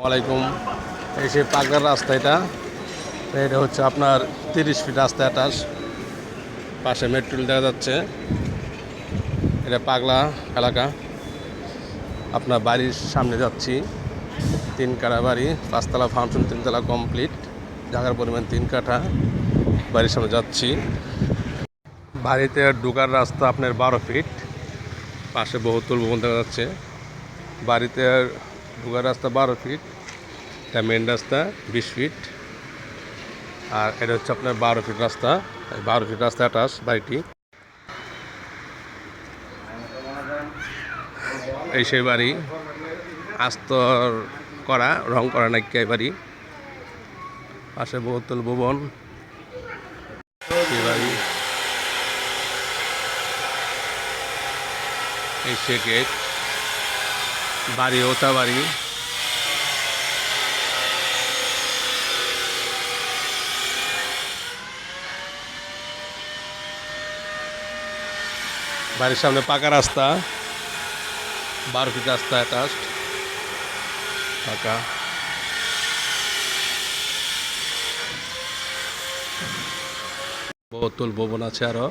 ওয়ালাইকুম। এই সেই পাগলার রাস্তা, এটা হচ্ছে আপনার 30 ফিট রাস্তা অ্যাটাচ, পাশে মেট্রোল দেখা যাচ্ছে। এটা পাগলা এলাকা। আপনার বাড়ির সামনে যাচ্ছি, 3 কাঠা বাড়ি, 5তলা ফাউন্ডেশন, 3তলা কমপ্লিট, জায়গার পরিমাণ 3 কাঠা। বাড়ির সামনে যাচ্ছি। বাড়িতে ঢোকার রাস্তা আপনার 12 ফিট, পাশে বহুতল ভবন দেখা যাচ্ছে। বাড়িতে ঢোকার রাস্তা 12 ফিট, এটা মেন রাস্তা 20 ফিট, আর এটা হচ্ছে আপনার 12 ফিট রাস্তা। 12 ফিট রাস্তা অ্যাটাচ বাড়িটি। এই সেই বাড়ি, আস্তর করা, রং করা নাকি এই বাড়ি। পাশে বহুতল ভবন, এই বাড়ি। এই সে গেট, বাড়ি ওটা বাড়ি। বাড়ির সামনে পাকা রাস্তা, 12 ফিট রাস্তা অ্যাটাচ পাকা। বহুতল ভবন আছে আরো।